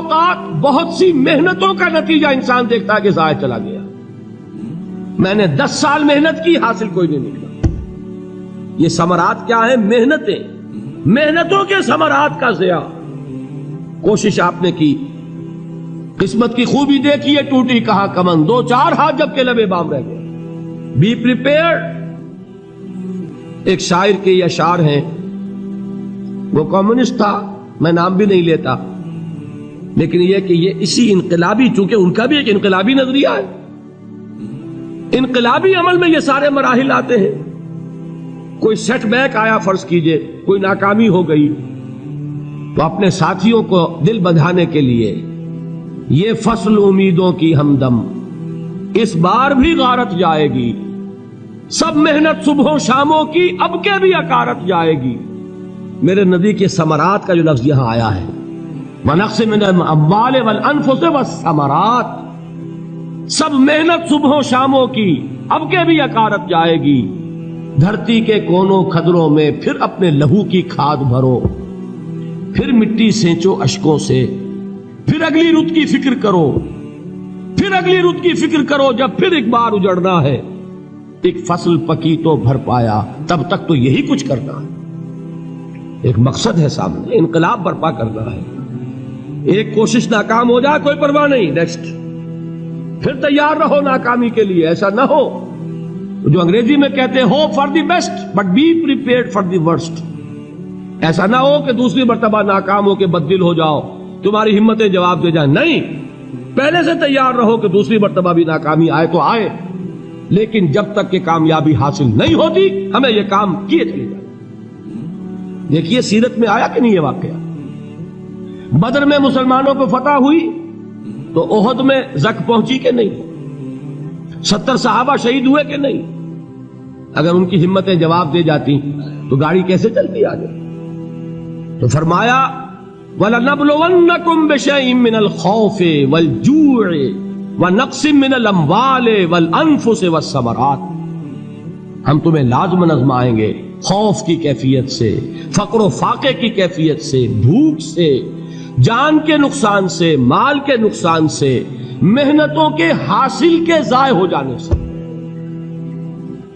اوقات بہت سی محنتوں کا نتیجہ انسان دیکھتا ہے کہ ضائع چلا گیا، میں نے 10 سال محنت کی، حاصل کوئی نہیں نکلا۔ یہ ثمرات کیا ہیں؟ محنتیں، محنتوں کے ثمرات کا ضیاع۔ کوشش آپ نے کی، قسمت کی خوبی دیکھیے، ٹوٹی کہاں کمن، 2-4 ہاتھ جب کے لبے بام رہ گئے۔ Be prepared. ایک شاعر کے یہ اشعار ہیں، وہ کمیونسٹ تھا، میں نام بھی نہیں لیتا، لیکن یہ کہ یہ اسی انقلابی، چونکہ ان کا بھی ایک انقلابی نظریہ ہے، انقلابی عمل میں یہ سارے مراحل آتے ہیں۔ کوئی سیٹ بیک آیا، فرض کیجئے کوئی ناکامی ہو گئی، تو اپنے ساتھیوں کو دل بندھانے کے لیے یہ فصل امیدوں کی ہمدم اس بار بھی غارت جائے گی، سب محنت صبحوں شاموں کی اب کے بھی اکارت جائے گی۔ میرے نبی کے ثمرات کا جو لفظ یہاں آیا ہے، وَنَقْصٍ مِّنَ الْأَمْوَالِ وَالْأَنفُسِ وَالثَّمَرَاتِ، سب محنت صبحوں شاموں کی اب کے بھی اکارت جائے گی۔ دھرتی کے کونوں کھدروں میں پھر اپنے لہو کی کھاد بھرو، پھر مٹی سینچو اشکوں سے، پھر اگلی رت کی فکر کرو، پھر اگلی رت کی فکر کرو، جب پھر ایک بار اجڑنا ہے۔ ایک فصل پکی تو بھر پایا، تب تک تو یہی کچھ کرنا ہے۔ ایک مقصد ہے سامنے، انقلاب برپا کرنا ہے۔ ایک کوشش ناکام ہو جائے کوئی پرواہ نہیں، نیکسٹ، پھر تیار رہو ناکامی کے لیے۔ ایسا نہ ہو جو انگریزی میں کہتے ہیں hope for the best but be prepared for the worst. ایسا نہ ہو کہ دوسری مرتبہ ناکام ہو کے بددل ہو جاؤ، تمہاری ہمتیں جواب دے جائیں، نہیں، پہلے سے تیار رہو کہ دوسری مرتبہ بھی ناکامی آئے تو آئے، لیکن جب تک کہ کامیابی حاصل نہیں ہوتی ہمیں یہ کام کیے چلے جائیں۔ دیکھیے سیرت میں آیا کہ نہیں یہ واقعہ؟ بدر میں مسلمانوں کو فتح ہوئی تو احد میں زک پہنچی کہ نہیں؟ 70 صحابہ شہید ہوئے کہ نہیں؟ اگر ان کی ہمتیں جواب دے جاتی تو گاڑی کیسے چلتی آگے؟ تو فرمایا وَلَنَبْلُوَنَّكُمْ بِشَيْءٍ مِّنَ الْخَوْفِ وَالْجُوعِ وَنَقْصٍ مِّنَ الْأَمْوَالِ وَالْأَنفُسِ وَالثَّمَرَاتِ، ہم تمہیں لازم آزمائیں گے، خوف کی کیفیت سے، فقر و فاقے کی کیفیت سے، بھوک سے، جان کے نقصان سے، مال کے نقصان سے، محنتوں کے حاصل کے ضائع ہو جانے سے۔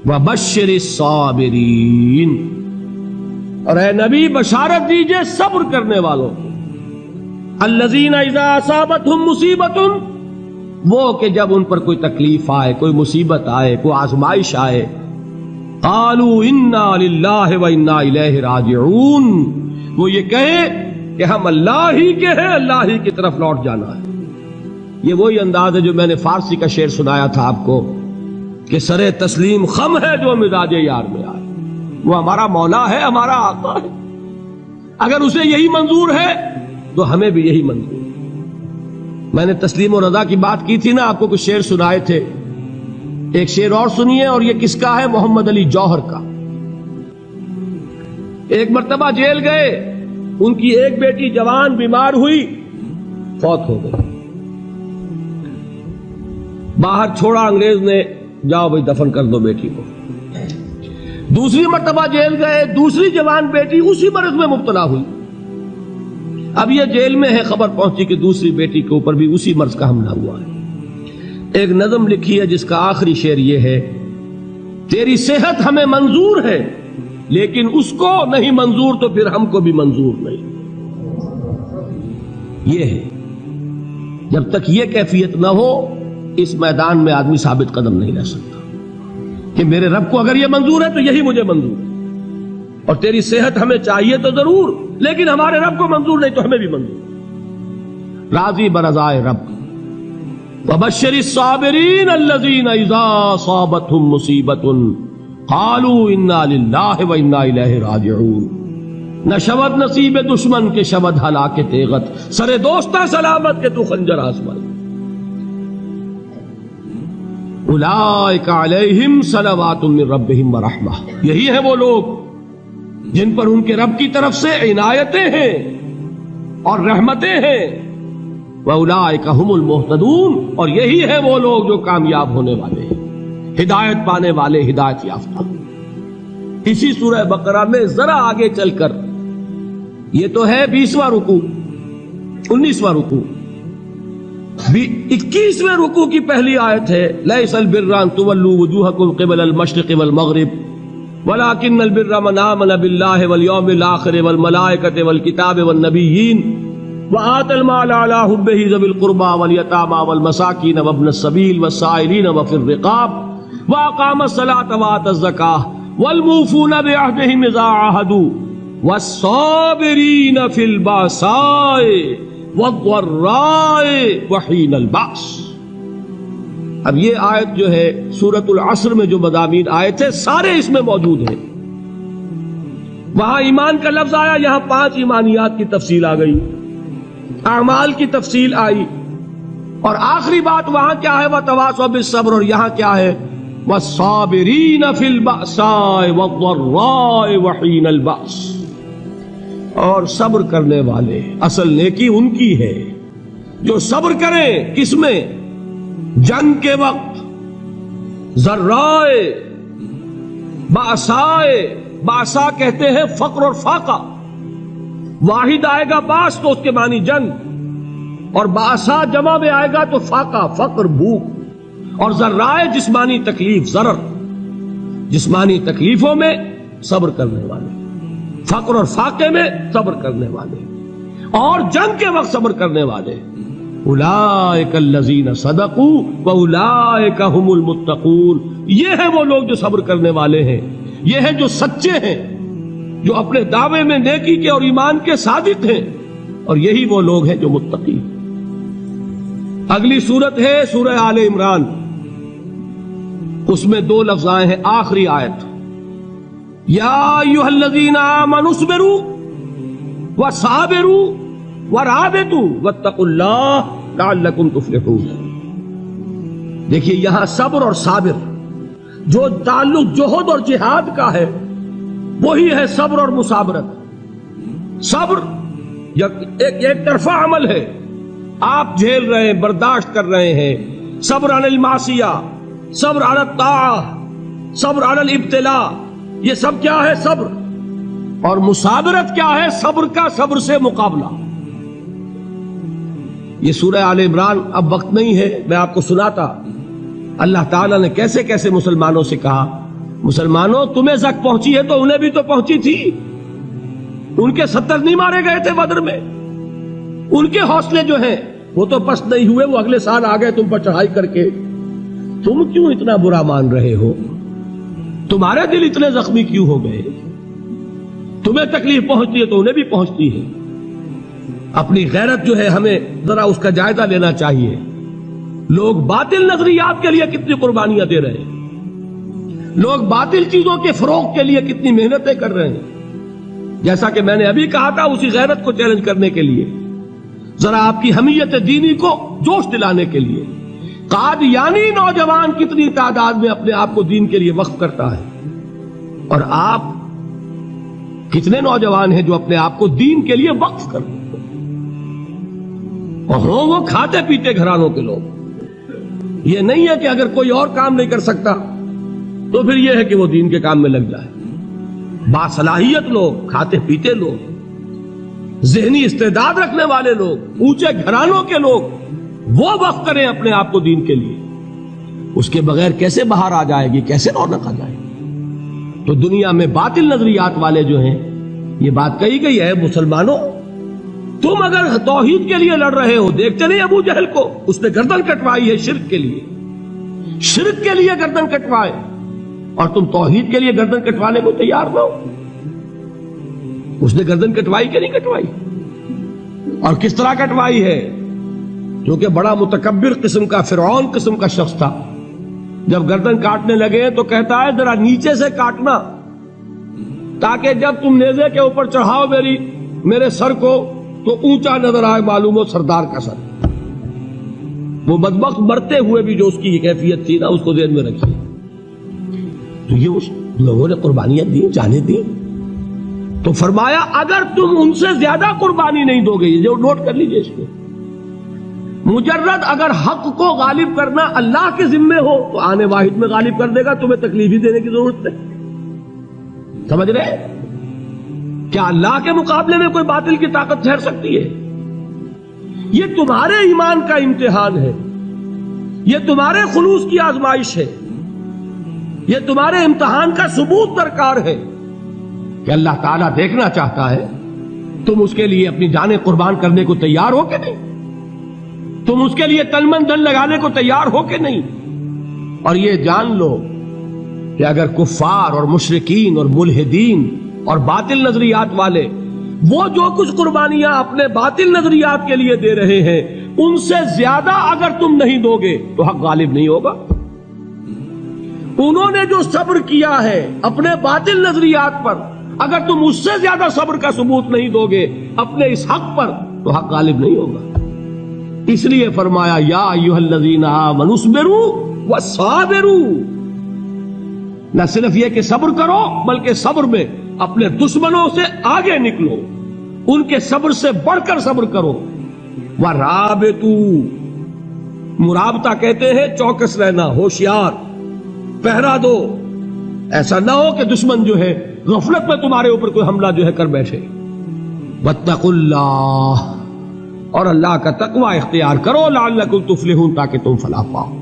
وَبَشِّرِ الصَّابِرِينَ، اور اے نبی بشارت دیجئے صبر کرنے والوں کو۔ الَّذِينَ إِذَا أَصَابَتْهُمْ مُصِيبَةٌ، وہ کہ جب ان پر کوئی تکلیف آئے، کوئی مصیبت آئے، کوئی آزمائش آئے، قالوا انا للہ وانا الیہ راجعون، وہ یہ کہیں کہ ہم اللہ ہی کے ہیں، اللہ ہی کی طرف لوٹ جانا ہے۔ یہ وہی انداز ہے جو میں نے فارسی کا شعر سنایا تھا آپ کو کہ سرے تسلیم خم ہے جو مزاج یار میں آئے۔ وہ ہمارا مولا ہے، ہمارا آقا ہے، اگر اسے یہی منظور ہے تو ہمیں بھی یہی منظور ہے۔ میں نے تسلیم و رضا کی بات کی تھی نا، آپ کو کچھ شعر سنائے تھے، ایک شعر اور سنیے، اور یہ کس کا ہے؟ محمد علی جوہر کا۔ ایک مرتبہ جیل گئے، ان کی ایک بیٹی جوان بیمار ہوئی، فوت ہو گئی، باہر چھوڑا انگریز نے، جاؤ بھائی دفن کر دو بیٹی کو۔ دوسری مرتبہ جیل گئے، دوسری جوان بیٹی اسی مرض میں مبتلا ہوئی، اب یہ جیل میں ہے، خبر پہنچی کہ دوسری بیٹی کے اوپر بھی اسی مرض کا حملہ ہوا ہے۔ ایک نظم لکھی ہے جس کا آخری شعر یہ ہے، تیری صحت ہمیں منظور ہے لیکن اس کو نہیں منظور تو پھر ہم کو بھی منظور نہیں۔ یہ ہے، جب تک یہ کیفیت نہ ہو اس میدان میں آدمی ثابت قدم نہیں رہ سکتا کہ میرے رب کو اگر یہ منظور ہے تو یہی مجھے منظور ہے، اور تیری صحت ہمیں چاہیے تو ضرور، لیکن ہمارے رب کو منظور نہیں تو ہمیں بھی منظور۔ راضی برضائے رب۔ وَبَشِّرِ الصَّابِرِينَ الَّذِينَ إِذَا أَصَابَتْهُمْ مُصِيبَةٌ قَالُوا إِنَّا لِلَّهِ وَإِنَّا إِلَيْهِ رَاجِعُونَ۔ نہ شود نصیب دشمن کے شود ہلاک تیغت، سر دوستہ سلامت کے تو خنجر آزمائی۔ اولئک علیہم صلوات من ربہم ورحمہ، یہی ہے وہ لوگ جن پر ان کے رب کی طرف سے عنایتیں ہیں اور رحمتیں ہیں۔ وَأُولَٰئِكَ هُمُ الْمُهْتَدُونَ، اور یہی ہے وہ لوگ جو کامیاب ہونے والے ہیں، ہدایت پانے والے، ہدایت یافتہ۔ اسی سورہ بقرہ میں ذرا آگے چل کر، یہ تو ہے 20واں رکوع، 19واں رکوع، بھی 21ویں رکوع کی پہلی آیت ہے، لیس البر ان تولوا وجوہکم قبل المشرق والمغرب ولکن البر من آمن باللہ والیوم الآخر والملائکۃ والکتاب والنبیین وآتى المال على حبه ذوي القربى واليتامى والمساكين وابن السبيل والسائلين وفي الرقاب وأقام الصلاة وآتى الزكاة والموفون بعهدهم إذا عاهدوا والصابرين في البأساء والضراء وحين البأس۔ اب یہ آیت جو ہے سورۃ العصر میں جو مضامین آئے تھے سارے اس میں موجود ہیں۔ وہاں ایمان کا لفظ آیا، یہاں 5 ایمانیات کی تفصیل آ گئی، اعمال کی تفصیل آئی، اور آخری بات وہاں کیا ہے وتواصوا بالصبر، اور یہاں کیا ہے والصابرین فی البأساء والضراء وحین البأس، اور صبر کرنے والے، اصل نیکی ان کی ہے جو صبر کریں، کس میں؟ جنگ کے وقت، ذرائے، بأسائے، بأسا کہتے ہیں فقر اور فاقہ، واحد آئے گا باس تو اس کے معنی جنگ، اور بأسا جمع میں آئے گا تو فاقہ، فقر، بھوک، اور ذرائے جسمانی تکلیف، ضرر، جسمانی تکلیفوں میں صبر کرنے والے، فقر اور فاقے میں صبر کرنے والے، اور جنگ کے وقت صبر کرنے والے، اولئک الذین صدقوا واولئک هم المتقون، یہ ہیں وہ لوگ جو صبر کرنے والے ہیں، یہ ہیں جو سچے ہیں، جو اپنے دعوے میں نیکی کے اور ایمان کے صادق ہیں، اور یہی وہ لوگ ہیں جو متقی۔ اگلی سورت ہے سورہ آل عمران، اس میں 2 لفظ آئے ہیں، آخری آیت یا ایھا الذین آمنوا اصبروا وصابروا ورابطوا واتقوا اللہ لعلکم تفلحون۔ دیکھیے یہاں صبر اور صابر، جو تعلق جہد اور جہاد کا ہے وہی ہے صبر اور مصابرت۔ صبر ایک طرفہ عمل ہے، آپ جھیل رہے ہیں، برداشت کر رہے ہیں، صبر علی المعصیہ، صبر علی الطاعہ، صبر علی الابتلاء، یہ سب کیا ہے؟ صبر۔ اور مصابرت کیا ہے؟ صبر کا صبر سے مقابلہ۔ یہ سورہ آل عمران، اب وقت نہیں ہے میں آپ کو سناتا اللہ تعالیٰ نے کیسے کیسے مسلمانوں سے کہا، مسلمانوں تمہیں زک پہنچی ہے تو انہیں بھی تو پہنچی تھی، ان کے 70 نہیں مارے گئے تھے بدر میں، ان کے حوصلے جو ہیں وہ تو پست نہیں ہوئے، وہ اگلے سال آ گئے تم پر چڑھائی کر کے، تم کیوں اتنا برا مان رہے ہو؟ تمہارے دل اتنے زخمی کیوں ہو گئے؟ تمہیں تکلیف پہنچتی ہے تو انہیں بھی پہنچتی ہے۔ اپنی غیرت جو ہے ہمیں ذرا اس کا جائزہ لینا چاہیے۔ لوگ باطل نظریات کے لیے کتنی قربانیاں دے رہے ہیں، لوگ باطل چیزوں کے فروغ کے لیے کتنی محنتیں کر رہے ہیں۔ جیسا کہ میں نے ابھی کہا تھا، اسی غیرت کو چیلنج کرنے کے لیے، ذرا آپ کی حمیت دینی کو جوش دلانے کے لیے، قادیانی نوجوان کتنی تعداد میں اپنے آپ کو دین کے لیے وقف کرتا ہے، اور آپ کتنے نوجوان ہیں جو اپنے آپ کو دین کے لیے وقف کرتے ہیں، اور ہوں وہ کھاتے پیتے گھرانوں کے لوگ۔ یہ نہیں ہے کہ اگر کوئی اور کام نہیں کر سکتا تو پھر یہ ہے کہ وہ دین کے کام میں لگ جائے۔ باصلاحیت لوگ، کھاتے پیتے لوگ، ذہنی استعداد رکھنے والے لوگ، اونچے گھرانوں کے لوگ، وہ وقف کریں اپنے آپ کو دین کے لیے۔ اس کے بغیر کیسے باہر آ جائے گی، کیسے رونق آ جائے گی؟ تو دنیا میں باطل نظریات والے جو ہیں، یہ بات کہی گئی ہے، مسلمانوں تم اگر توحید کے لیے لڑ رہے ہو، دیکھتے نہیں ابو جہل کو، اس نے گردن کٹوائی ہے شرک کے لیے، شرک کے لیے گردن کٹوائے، اور تم توحید کے لیے گردن کٹوانے کو تیار نہ ہو۔ اس نے گردن کٹوائی کہ نہیں کٹوائی؟ اور کس طرح کٹوائی ہے؟ کیونکہ بڑا متکبر قسم کا، فرعون قسم کا شخص تھا، جب گردن کاٹنے لگے تو کہتا ہے ذرا نیچے سے کاٹنا، تاکہ جب تم نیزے کے اوپر چڑھاؤ میرے سر کو تو اونچا نظر آئے، معلوم ہو سردار کا سر۔ وہ بدبخت مرتے ہوئے بھی جو اس کی کیفیت تھی نا، اس کو ذہن میں رکھیے۔ تو یہ اس لوگوں نے قربانیاں دی، جانیں دی، تو فرمایا اگر تم ان سے زیادہ قربانی نہیں دو گے، یہ جو نوٹ کر لیجئے اس کو، مجرد اگر حق کو غالب کرنا اللہ کے ذمے ہو تو آنے واحد میں غالب کر دے گا، تمہیں تکلیف ہی دینے کی ضرورت نہیں۔ سمجھ رہے؟ کیا اللہ کے مقابلے میں کوئی باطل کی طاقت ٹھہر سکتی ہے؟ یہ تمہارے ایمان کا امتحان ہے، یہ تمہارے خلوص کی آزمائش ہے، یہ تمہارے امتحان کا ثبوت درکار ہے کہ اللہ تعالیٰ دیکھنا چاہتا ہے تم اس کے لیے اپنی جانیں قربان کرنے کو تیار ہو کہ نہیں، تم اس کے لیے تن من دھن لگانے کو تیار ہو کہ نہیں۔ اور یہ جان لو کہ اگر کفار اور مشرکین اور ملحدین اور باطل نظریات والے وہ جو کچھ قربانیاں اپنے باطل نظریات کے لیے دے رہے ہیں ان سے زیادہ اگر تم نہیں دو گے تو حق غالب نہیں ہوگا۔ انہوں نے جو صبر کیا ہے اپنے باطل نظریات پر، اگر تم اس سے زیادہ صبر کا ثبوت نہیں دو گے اپنے اس حق پر تو حق غالب نہیں ہوگا۔ اس لیے فرمایا یا ایھا الذین آمنوا اصبروا وصابروا، نہ صرف یہ کہ صبر کرو بلکہ صبر میں اپنے دشمنوں سے آگے نکلو، ان کے صبر سے بڑھ کر صبر کرو۔ ورابطوا، مرابطہ کہتے ہیں چوکس رہنا، ہوشیار، پہرا دو، ایسا نہ ہو کہ دشمن جو ہے غفلت میں تمہارے اوپر کوئی حملہ جو ہے کر بیٹھے۔ واتقوا اللہ، اور اللہ کا تقوی اختیار کرو، لعلکم تفلحون، تاکہ تم فلاح پاؤ۔